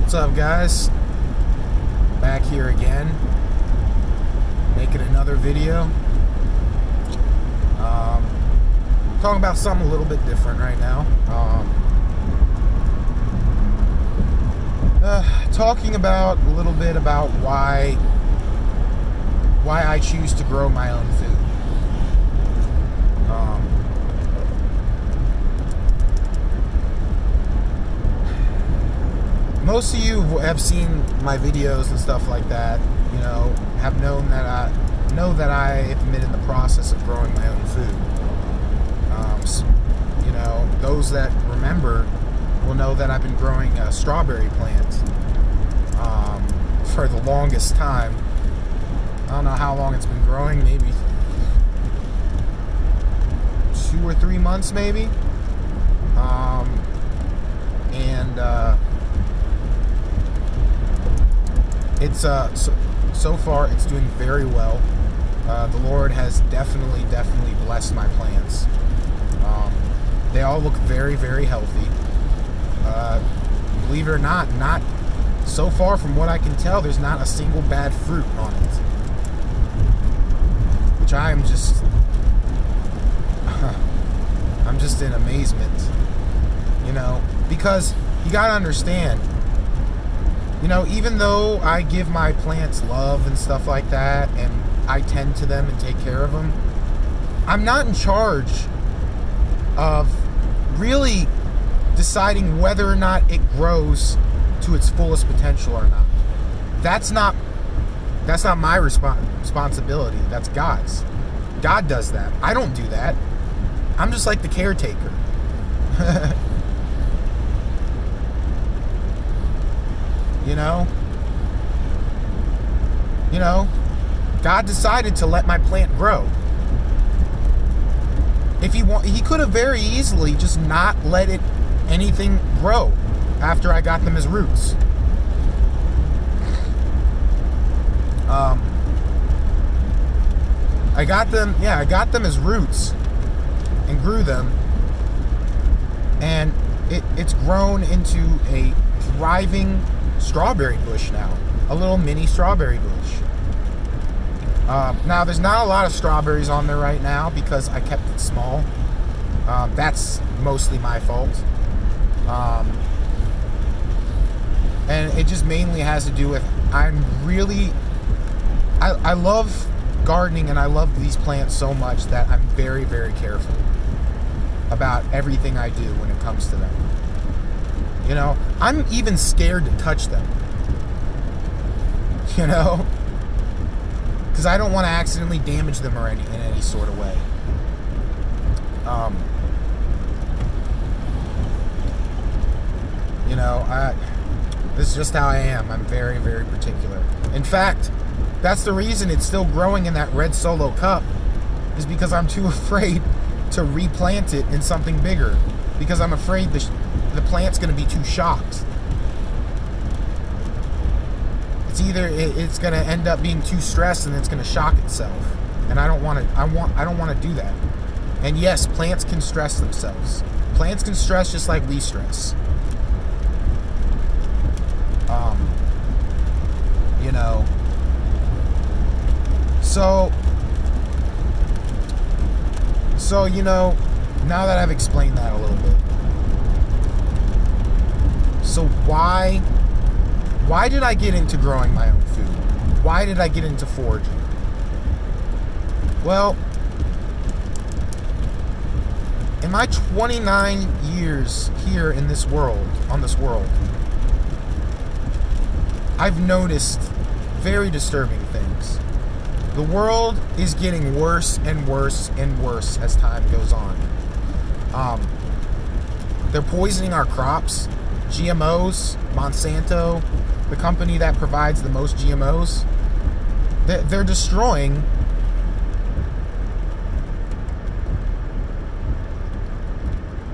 What's up, guys? Back here again, making another video. Talking about something a little bit different right now. Talking about a little bit about why I choose to grow my own food. Most of you have seen my videos and stuff like that, have known that I have been in the process of growing my own food. Those that remember will know that I've been growing a strawberry plant for the longest time. I don't know how long it's been growing, maybe 2 or 3 months, maybe. It's so far it's doing very well. The Lord has definitely blessed my plants. They all look very, very healthy. Believe it or not so far from what I can tell, there's not a single bad fruit on it, which I am just I'm just in amazement, because you gotta understand, even though I give my plants love and stuff like that, and I tend to them and take care of them, I'm not in charge of really deciding whether or not it grows to its fullest potential or not. That's not my responsibility. That's God's. God does that. I don't do that. I'm just like the caretaker. God decided to let my plant grow. If he could have very easily just not let anything grow after I got them as roots. I got them as roots and grew them, and it's grown into a thriving strawberry bush now, a little mini strawberry bush. Now, there's not a lot of strawberries on there right now because I kept it small. That's mostly my fault. And it just mainly has to do with I love gardening, and I love these plants so much that I'm very, very careful about everything I do when it comes to them. I'm even scared to touch them. Because I don't want to accidentally damage them in any sort of way. This is just how I am. I'm very, very particular. In fact, that's the reason it's still growing in that red Solo cup, is because I'm too afraid to replant it in something bigger, because I'm afraid the plant's going to be too shocked. It's going to end up being too stressed, and it's going to shock itself. And I don't want to do that. And yes, plants can stress themselves. Plants can stress just like we stress. So now that I've explained that a little bit, so why did I get into growing my own food? Why did I get into foraging? Well, in my 29 years here in this world, I've noticed very disturbing things. The world is getting worse and worse and worse as time goes on. They're poisoning our crops. GMOs, Monsanto, the company that provides the most GMOs, they're destroying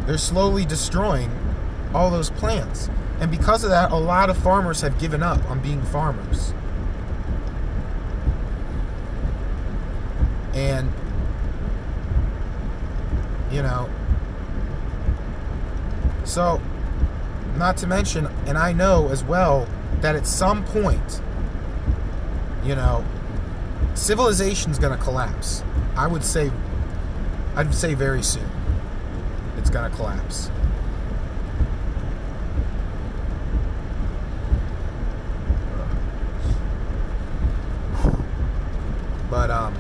they're slowly destroying all those plants. And because of that, a lot of farmers have given up on being farmers. And so Not to mention, and I know as well, that at some point, you know, civilization's going to collapse. I'd say very soon it's going to collapse. But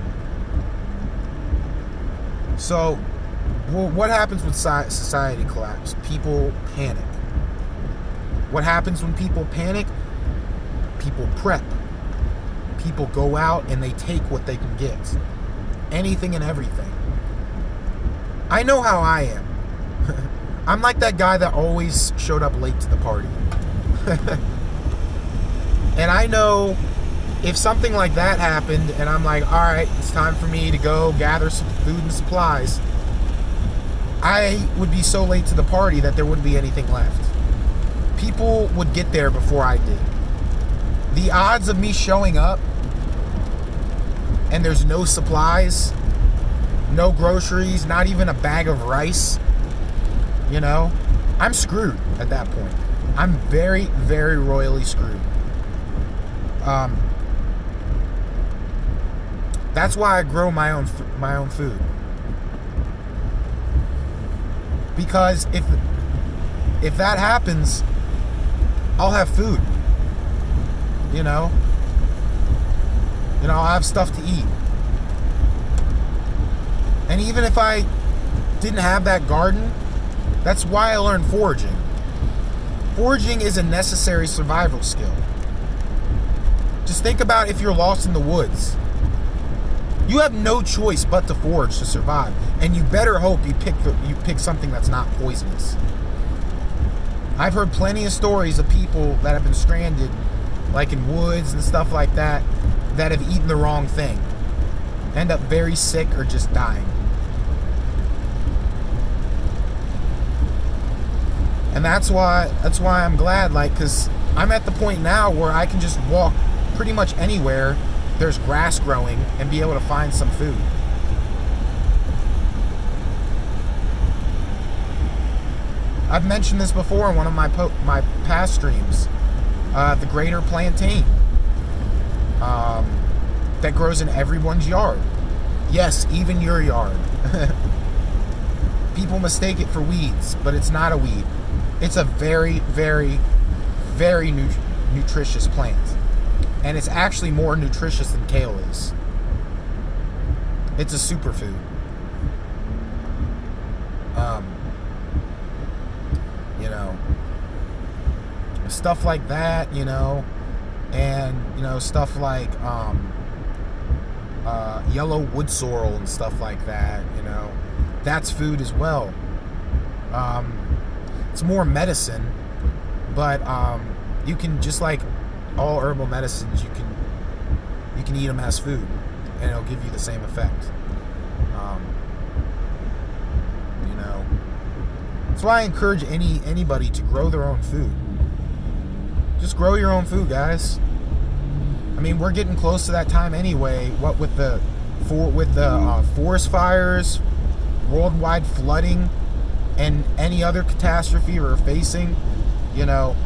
so what happens when society collapse? People panic. What happens when people panic? People prep. People go out and they take what they can get. Anything and everything. I know how I am. I'm like that guy that always showed up late to the party. And I know if something like that happened and I'm like, all right, it's time for me to go gather some food and supplies, I would be so late to the party that there wouldn't be anything left. People would get there before I did. The odds of me showing up and there's no supplies, no groceries, not even a bag of rice, you know, I'm screwed at that point. I'm very, very royally screwed. That's why I grow my own food. Because if that happens, I'll have food. You know, I'll have stuff to eat. And even if I didn't have that garden, that's why I learned foraging. Foraging is a necessary survival skill. Just think about if you're lost in the woods. You have no choice but to forage to survive, and you better hope you pick something that's not poisonous. I've heard plenty of stories of people that have been stranded, like in woods and stuff like that have eaten the wrong thing, end up very sick or just dying. And that's why I'm glad, like, because I'm at the point now where I can just walk pretty much anywhere there's grass growing and be able to find some food. I've mentioned this before in one of my past streams. The greater plantain that grows in everyone's yard. Yes, even your yard. People mistake it for weeds, but it's not a weed. It's a very, very, very nutritious plant. And it's actually more nutritious than kale is. It's a superfood. You know, stuff like that, you know, and, you know, stuff like yellow wood sorrel and stuff like that, you know, that's food as well. It's more medicine, but you can, just like all herbal medicines, you can eat them as food and it'll give you the same effect. You know, that's why I encourage anybody to grow their own food. Just grow your own food, guys. I mean, we're getting close to that time anyway. What with the forest fires, worldwide flooding, and any other catastrophe we're facing, you know,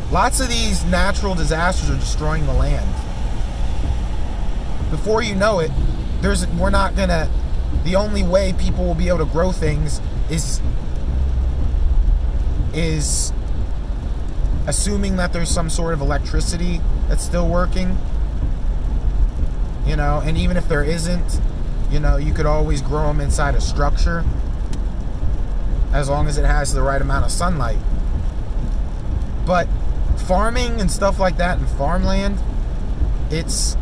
lots of these natural disasters are destroying the land. Before you know it, the only way people will be able to grow things is assuming that there's some sort of electricity that's still working, you know, and even if there isn't, you know, you could always grow them inside a structure as long as it has the right amount of sunlight. But farming and stuff like that in farmland, it's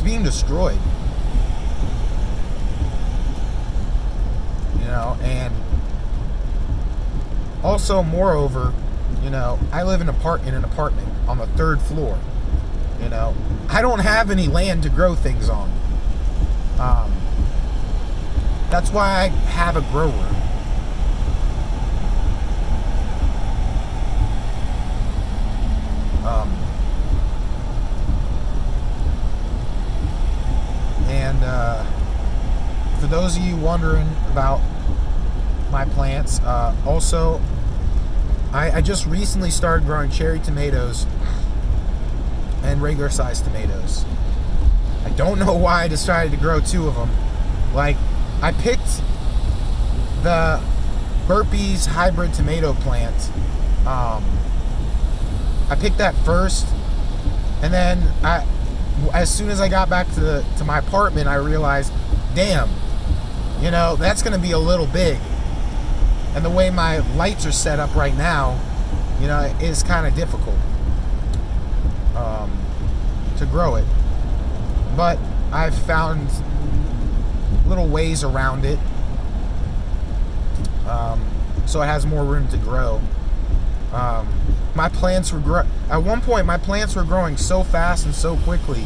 being destroyed. You know, and also, moreover, you know, I live in an apartment on the 3rd floor. You know, I don't have any land to grow things on. That's why I have a grow room. And those of you wondering about my plants, also, I just recently started growing cherry tomatoes and regular sized tomatoes. I don't know why I decided to grow two of them. Like, I picked the Burpees hybrid tomato plant. I picked that first, and then as soon as I got back to my apartment, I realized, damn, that's going to be a little big. And the way my lights are set up right now, it is kind of difficult to grow it. But I've found little ways around it, so it has more room to grow. My plants were at one point my plants were growing so fast and so quickly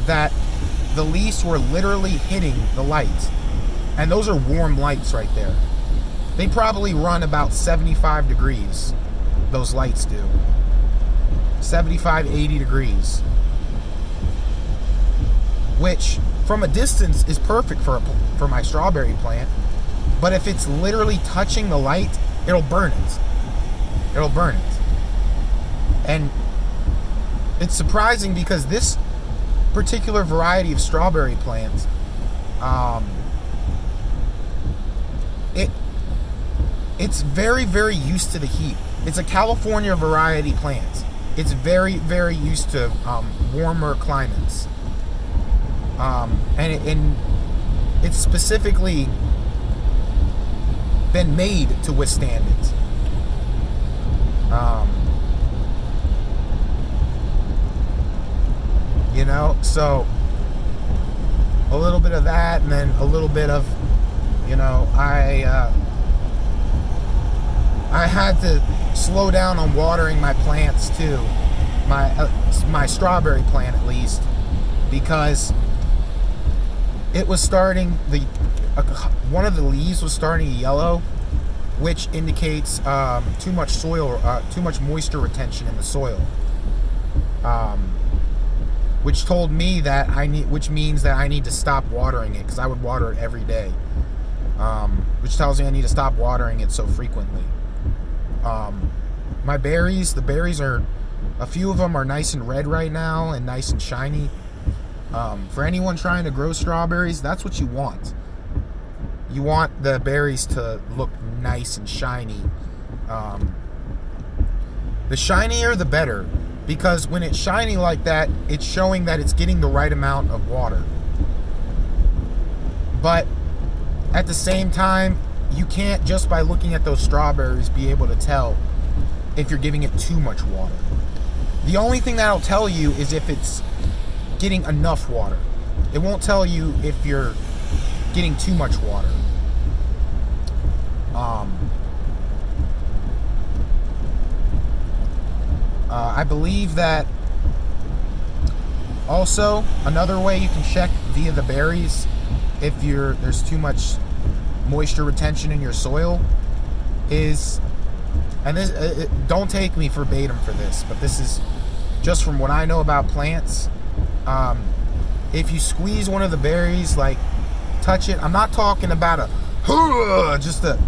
that the leaves were literally hitting the lights, and those are warm lights right there. They probably run about 75 degrees. Those lights do 75, 80 degrees, which from a distance is perfect for my strawberry plant. But if it's literally touching the light, it'll burn it. And it's surprising because this particular variety of strawberry plant, it's very, very used to the heat. It's a California variety plant. It's very, very used to warmer climates. And it's specifically been made to withstand it. So a little bit of that, and then a little bit of, I had to slow down on watering my plants too, my strawberry plant at least, because it was starting, one of the leaves was starting to yellow, which indicates too much moisture retention in the soil, which told me that which means that I need to stop watering it, because I would water it every day, which tells me I need to stop watering it so frequently. My berries, a few of them are nice and red right now and nice and shiny. For anyone trying to grow strawberries, that's what you want. You want the berries to look nice and shiny. The shinier the better, because when it's shiny like that, it's showing that it's getting the right amount of water. But at the same time, you can't, just by looking at those strawberries, be able to tell if you're giving it too much water. The only thing that'll tell you is if it's getting enough water. It won't tell you if you're getting too much water. I believe that also another way you can check via the berries if there's too much moisture retention in your soil is, and this, don't take me verbatim for this, but this is just from what I know about plants. If you squeeze one of the berries, like touch it, I'm not talking about just a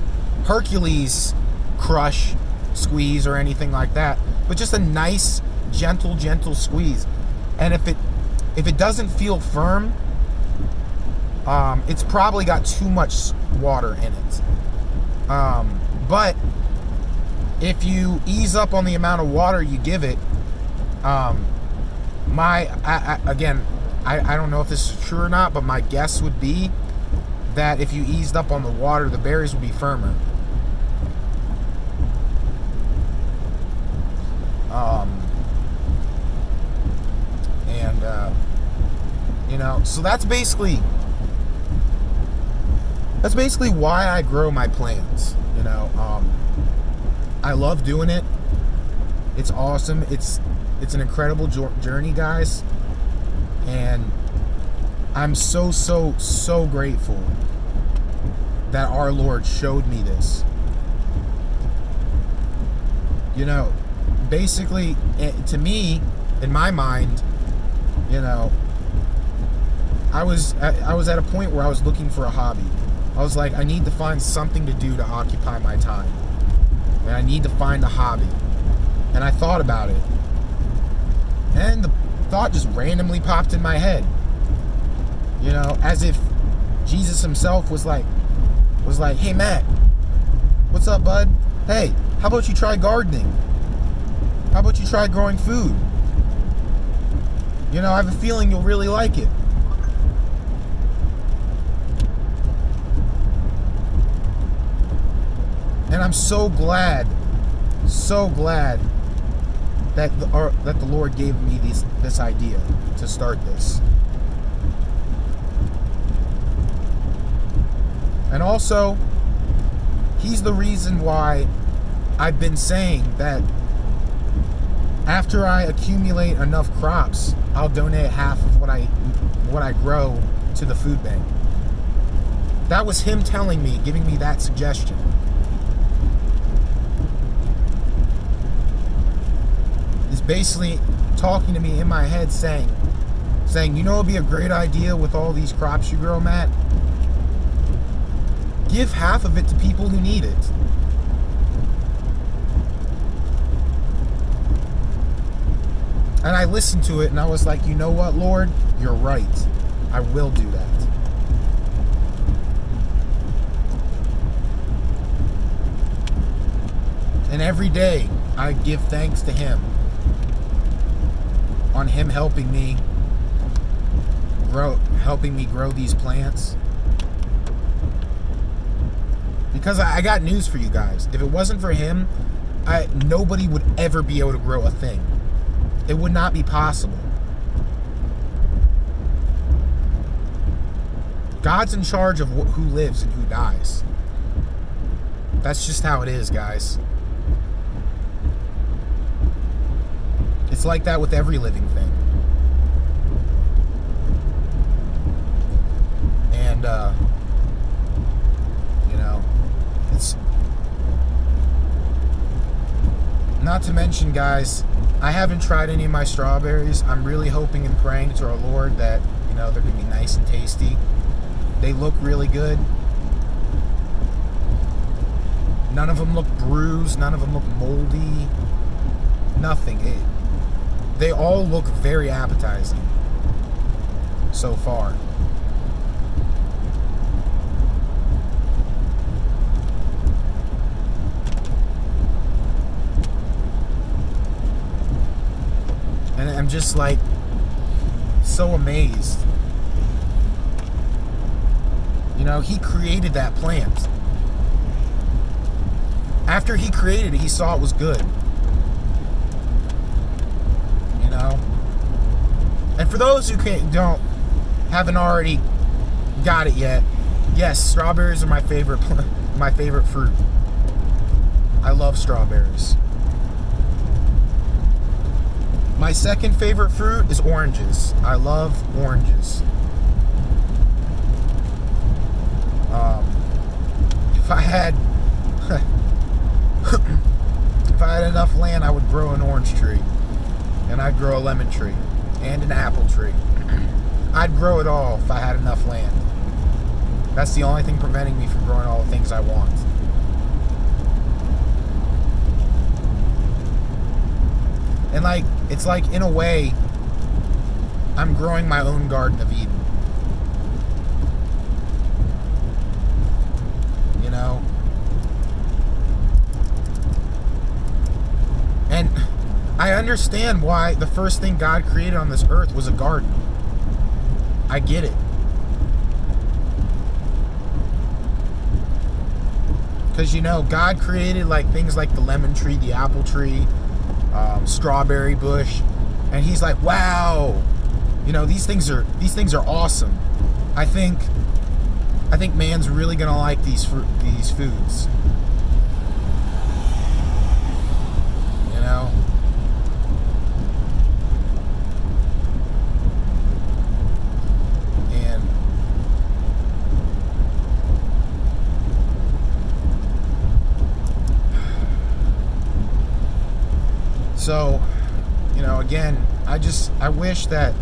Hercules crush squeeze or anything like that, but just a nice gentle squeeze. And if it doesn't feel firm, it's probably got too much water in it. But if you ease up on the amount of water you give it, again, I don't know if this is true or not, but my guess would be that if you eased up on the water, the berries would be firmer. So that's basically why I grow my plants. I love doing it. It's awesome. It's an incredible journey, guys. And I'm so grateful that our Lord showed me this. Basically, to me, in my mind, I was at a point where I was looking for a hobby. I was like, I need to find something to do to occupy my time. And I need to find a hobby. And I thought about it. And the thought just randomly popped in my head. You know, as if Jesus himself was like, hey Matt, what's up, bud? Hey, how about you try gardening? How about you try growing food? You know, I have a feeling you'll really like it. And I'm so glad that the Lord gave me this idea to start this. And also, he's the reason why I've been saying that after I accumulate enough crops, I'll donate half of what I grow to the food bank. That was him telling me, giving me that suggestion. He's basically talking to me in my head saying, you know, it'd be a great idea with all these crops you grow, Matt. Give half of it to people who need it. And I listened to it and I was like, you know what, Lord? You're right. I will do that. And every day I give thanks to him on him helping me grow these plants. Because I got news for you guys. If it wasn't for him, nobody would ever be able to grow a thing. It would not be possible. God's in charge of who lives and who dies. That's just how it is, guys. It's like that with every living thing. And, you know, it's... Not to mention, guys, I haven't tried any of my strawberries. I'm really hoping and praying to our Lord that, you know, they're going to be nice and tasty. They look really good. None of them look bruised. None of them look moldy. Nothing. They all look very appetizing so far. And I'm just like so amazed. You know, he created that plant. After he created it, he saw it was good. You know? And for those who haven't already got it yet, yes, strawberries are my favorite fruit. I love strawberries. My second favorite fruit is oranges. I love oranges. If I had enough land, I would grow an orange tree, and I'd grow a lemon tree, and an apple tree. I'd grow it all if I had enough land. That's the only thing preventing me from growing all the things I want. And like, it's like, in a way, I'm growing my own Garden of Eden. You know? And I understand why the first thing God created on this earth was a garden. I get it. Because, you know, God created like things like the lemon tree, the apple tree, strawberry bush, and he's like, wow, you know, these things are awesome. I think man's really gonna like these foods. You know? And so, you know, again, I wish that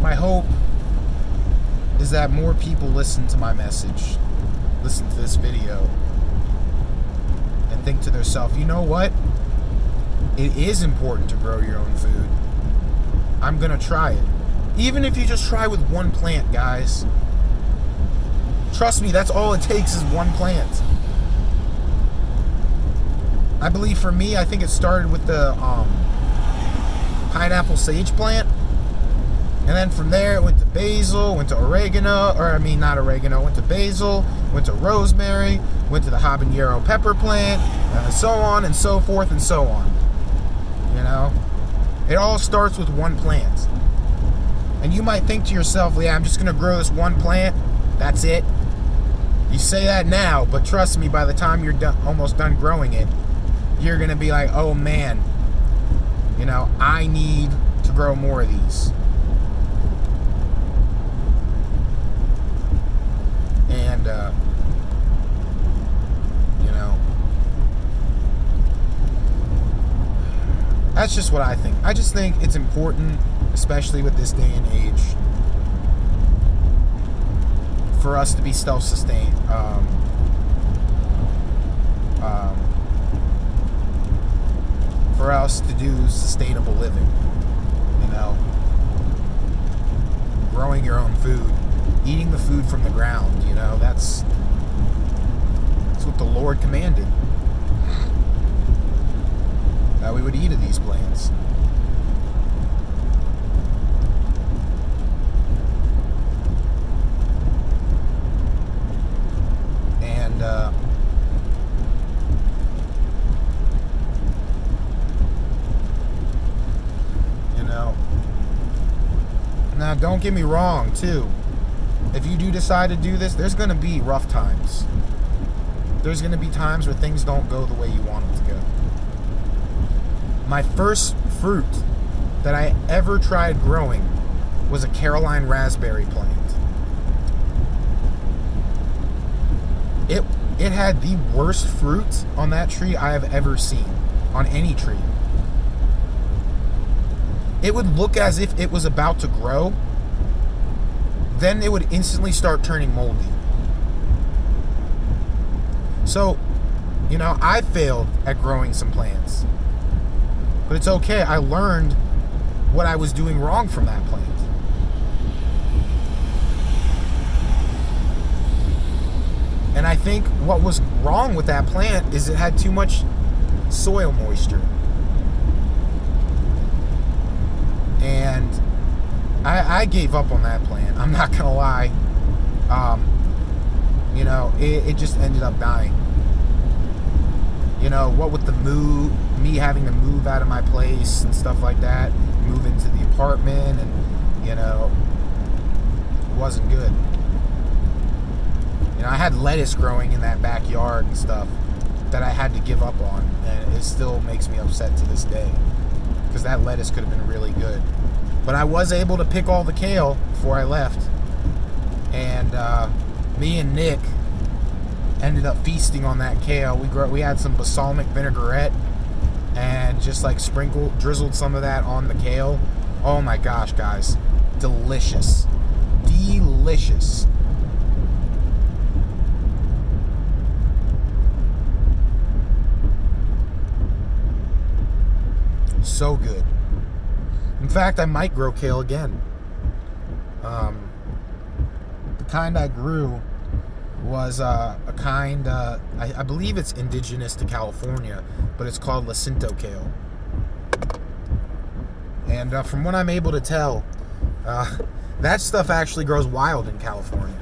my hope is that more people listen to my message, listen to this video, and think to themselves, you know what? It is important to grow your own food. I'm gonna try it. Even if you just try with one plant, guys. Trust me, that's all it takes is one plant. I believe for me, I think it started with the pineapple sage plant. And then from there, it went to basil, went to oregano, went to basil, went to rosemary, went to the habanero pepper plant, so on and so forth and so on. You know? It all starts with one plant. And you might think to yourself, yeah, I'm just going to grow this one plant. That's it. You say that now, but trust me, by the time you're almost done growing it, you're going to be like, oh man, you know, I need to grow more of these. And, you know, that's just what I think. I just think it's important, especially with this day and age, for us to be self-sustained. For us to do sustainable living, you know, growing your own food, eating the food from the ground, you know, that's what the Lord commanded, that we would eat of these plants. And you know, now don't get me wrong too, if you do decide to do this, there's going to be rough times. There's going to be times where things don't go the way you want them to go. My first fruit that I ever tried growing was a Caroline raspberry plant. It had the worst fruit on that tree I have ever seen, on any tree. It would look as if it was about to grow, then it would instantly start turning moldy. So, you know, I failed at growing some plants. But it's okay. I learned what I was doing wrong from that plant. And I think what was wrong with that plant is it had too much soil moisture. And I gave up on that plant. I'm not gonna lie. You know, it just ended up dying. You know, what with me having to move out of my place and stuff like that, move into the apartment, and, you know, it wasn't good. You know, I had lettuce growing in that backyard and stuff that I had to give up on, and it still makes me upset to this day, because that lettuce could have been really good. But I was able to pick all the kale before I left, and me and Nick ended up feasting on that kale. We had some balsamic vinaigrette and just like drizzled some of that on the kale. Oh my gosh, guys, delicious, delicious. So good. In fact, I might grow kale again. The kind I grew was a kind, I believe it's indigenous to California, but it's called Jacinto kale. And from what I'm able to tell, that stuff actually grows wild in California.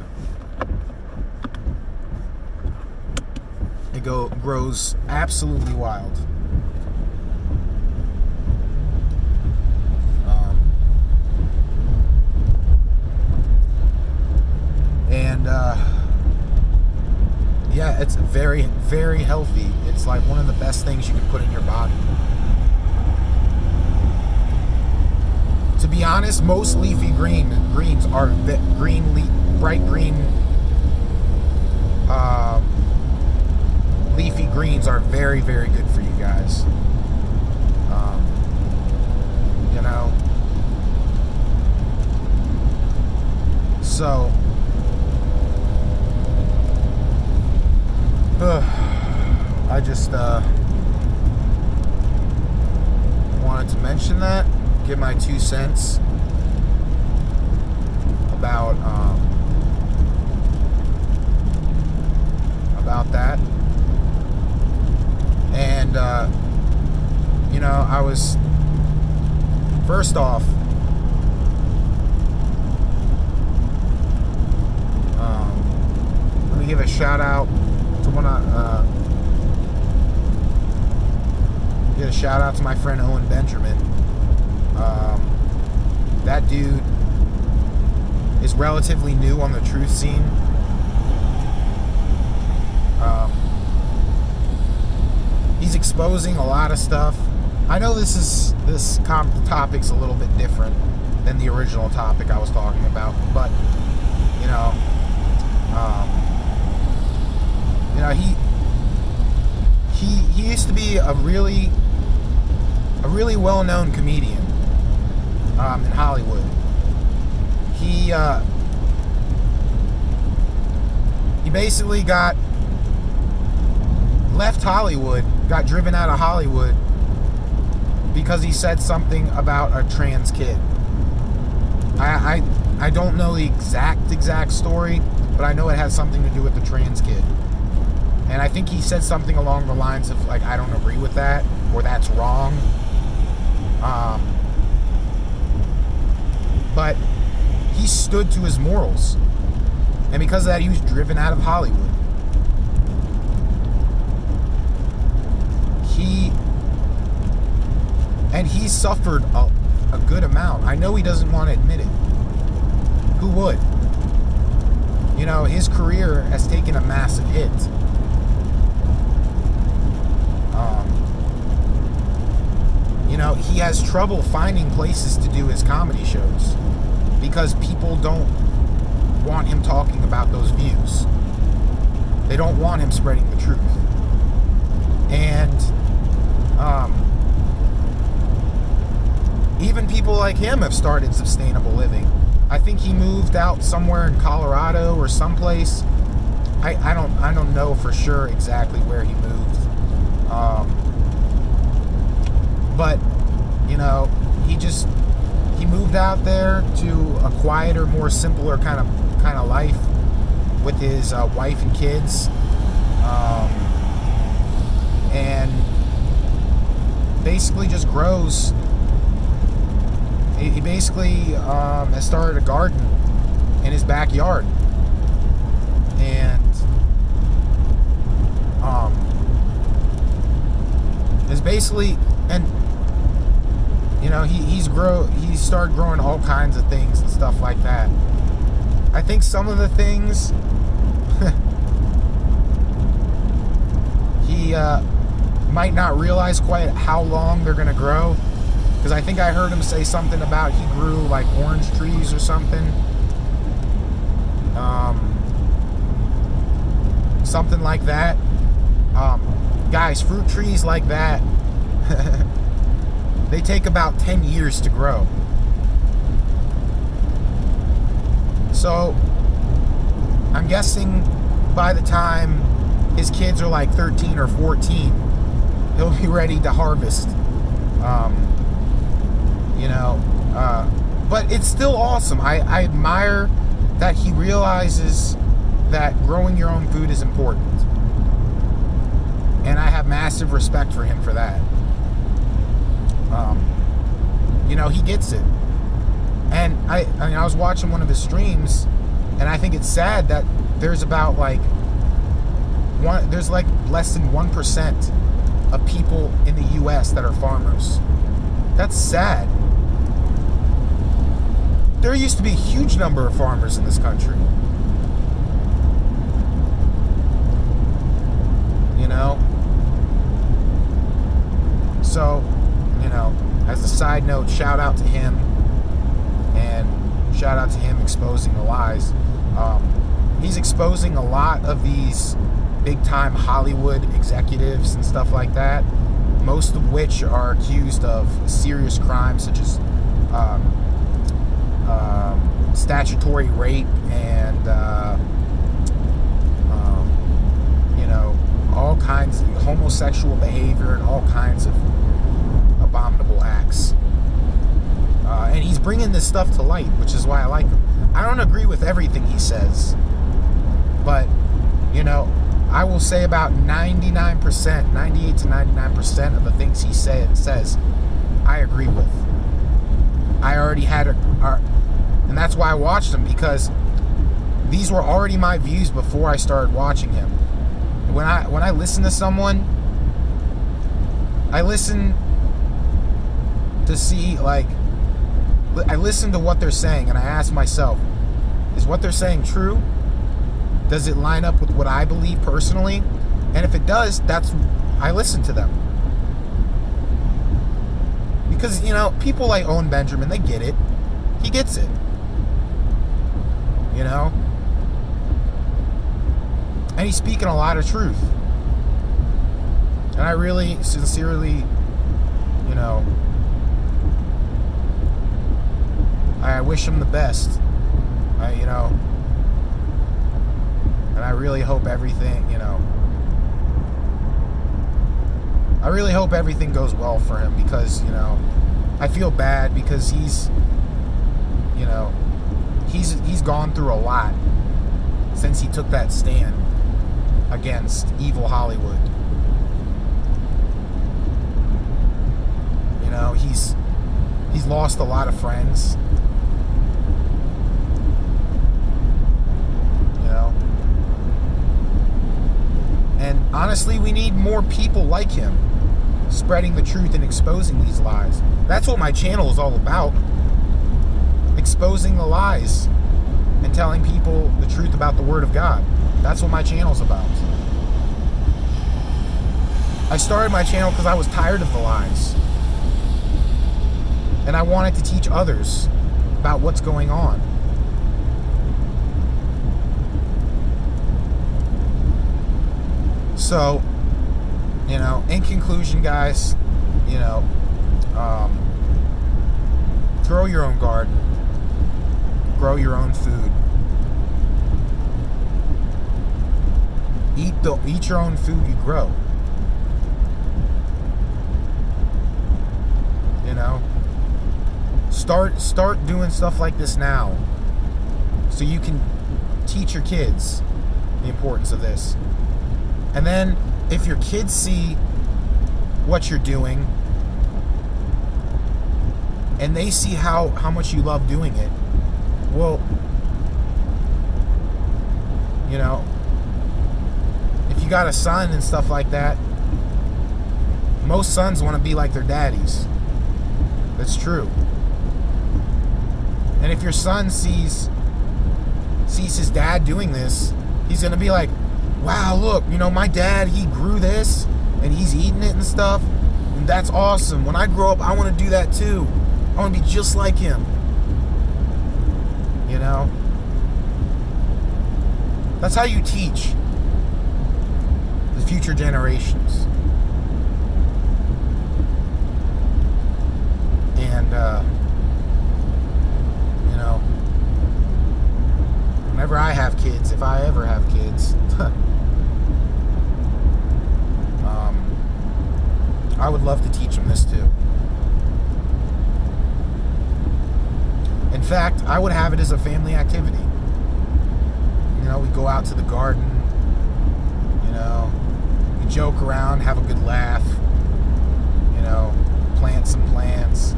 It grows absolutely wild. And yeah, it's very, very healthy. It's like one of the best things you can put in your body. To be honest, most leafy greens are bright green. Leafy greens are very, very good for you guys. You know, I just wanted to mention that, give my 2 cents about that. And I was, first off, let me give a shout out to my friend Owen Benjamin. That dude is relatively new on the truth scene. He's exposing a lot of stuff. I know this topic's a little bit different than the original topic I was talking about, but he used to be a really well-known comedian in Hollywood. He basically left Hollywood, got driven out of Hollywood because he said something about a trans kid. I don't know the exact story, but I know it has something to do with the trans kid. And I think he said something along the lines of, like, I don't agree with that, or that's wrong. But he stood to his morals. And because of that, he was driven out of Hollywood. He suffered a good amount. I know he doesn't want to admit it. Who would? His career has taken a massive hit. He has trouble finding places to do his comedy shows because people don't want him talking about those views. They don't want him spreading the truth. And even people like him have started sustainable living. I think he moved out somewhere in Colorado or someplace. I don't know for sure exactly where he moved. But he moved out there to a quieter, more simpler kind of life with his wife and kids. And basically just grows. He basically has started a garden in his backyard, and is basically, and he started growing all kinds of things and stuff like that. I think some of the things he might not realize quite how long they're gonna grow. Because I think I heard him say something about he grew like orange trees or something. Something like that. Guys, fruit trees like that, they take about 10 years to grow. So, I'm guessing by the time his kids are like 13 or 14, he'll be ready to harvest. But it's still awesome. I admire that he realizes that growing your own food is important. And I have massive respect for him for that. He gets it. And I was watching one of his streams, and I think it's sad that there's about there's less than 1% of people in the US that are farmers. That's sad. There used to be a huge number of farmers in this country. So, as a side note, shout out to him, and shout out to him exposing the lies. He's exposing a lot of these big-time Hollywood executives and stuff like that, most of which are accused of serious crimes such as statutory rape and all kinds of homosexual behavior and all kinds of abominable acts. And he's bringing this stuff to light, which is why I like him. I don't agree with everything he says, but I will say about 99%, 98 to 99% of the things he says, I agree with. I already had and that's why I watched him, because these were already my views before I started watching him. When I listen to someone, I listen to see, like, I listen to what they're saying, and I ask myself, is what they're saying true? Does it line up with what I believe personally? And if it does, I listen to them. Because, people like Owen Benjamin, they get it. He gets it. And he's speaking a lot of truth. And I really, sincerely, I wish him the best. And I really hope everything, I really hope everything goes well for him, because, I feel bad because he's gone through a lot since he took that stand against evil Hollywood. He's lost a lot of friends. And honestly, we need more people like him spreading the truth and exposing these lies. That's what my channel is all about. Exposing the lies and telling people the truth about the Word of God. That's what my channel's about. I started my channel because I was tired of the lies. And I wanted to teach others about what's going on. So, in conclusion, guys, grow your own garden. Grow your own food. Eat your own food you grow. Start doing stuff like this now, so you can teach your kids the importance of this. And then, if your kids see what you're doing, and they see how much you love doing it, well, if you got a son and stuff like that, most sons want to be like their daddies. That's true. And if your son sees his dad doing this, he's going to be like, wow, look, my dad, he grew this, and he's eating it and stuff, and that's awesome. When I grow up, I want to do that too. I want to be just like him. That's how you teach the future generations. And, whenever I have kids, if I ever have kids, I would love to teach them this too. In fact, I would have it as a family activity. We go out to the garden, we joke around, have a good laugh, plant some plants,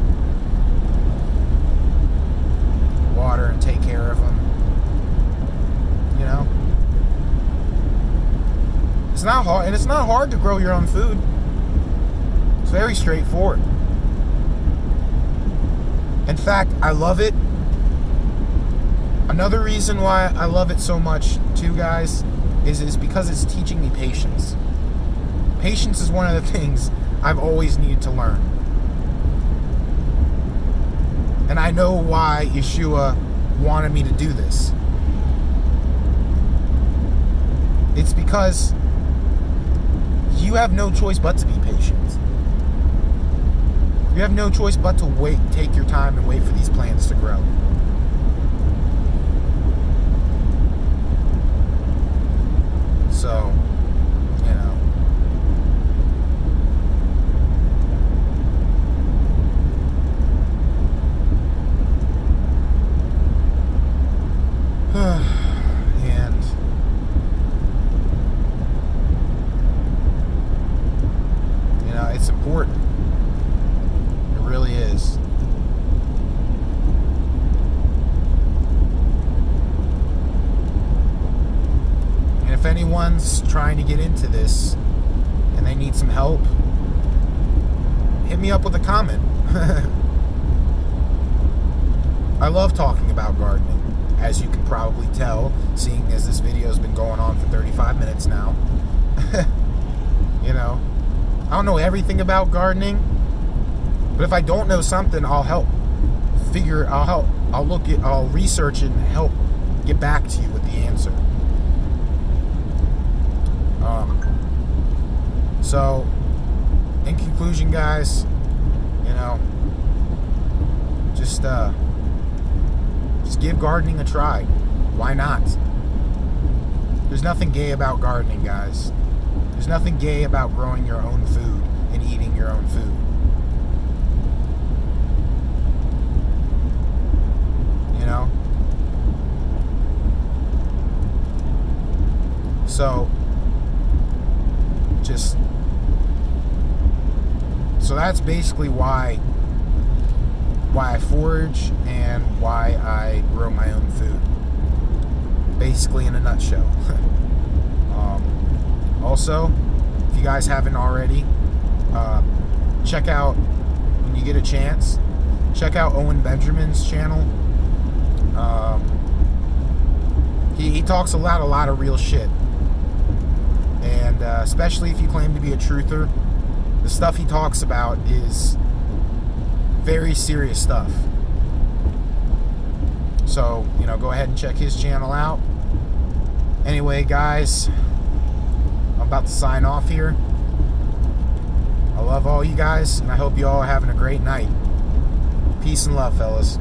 water and take care of them. It's not hard, and it's not hard to grow your own food. It's very straightforward. In fact, I love it. Another reason why I love it so much too, guys, is because it's teaching me patience. Patience is one of the things I've always needed to learn. And I know why Yeshua wanted me to do this. It's because you have no choice but to be patient. You have no choice but to wait, take your time and wait for these plants to grow. anyone's trying to get into this and they need some help, hit me up with a comment. I love talking about gardening, as you can probably tell, seeing as this video has been going on for 35 minutes now. You know, I don't know everything about gardening, but if I don't know something, I'll research it and help get back to you with the answer. So, in conclusion, guys, you know, just give gardening a try. Why not? There's nothing gay about gardening, guys. There's nothing gay about growing your own food and eating your own food. You know? So that's basically why I forage and why I grow my own food. Basically, in a nutshell. Also, if you guys haven't already, check out, when you get a chance, check out Owen Benjamin's channel. He talks a lot of real shit. And especially if you claim to be a truther, the stuff he talks about is very serious stuff. So, you know, go ahead and check his channel out. Anyway, guys, I'm about to sign off here. I love all you guys, and I hope you all are having a great night. Peace and love, fellas.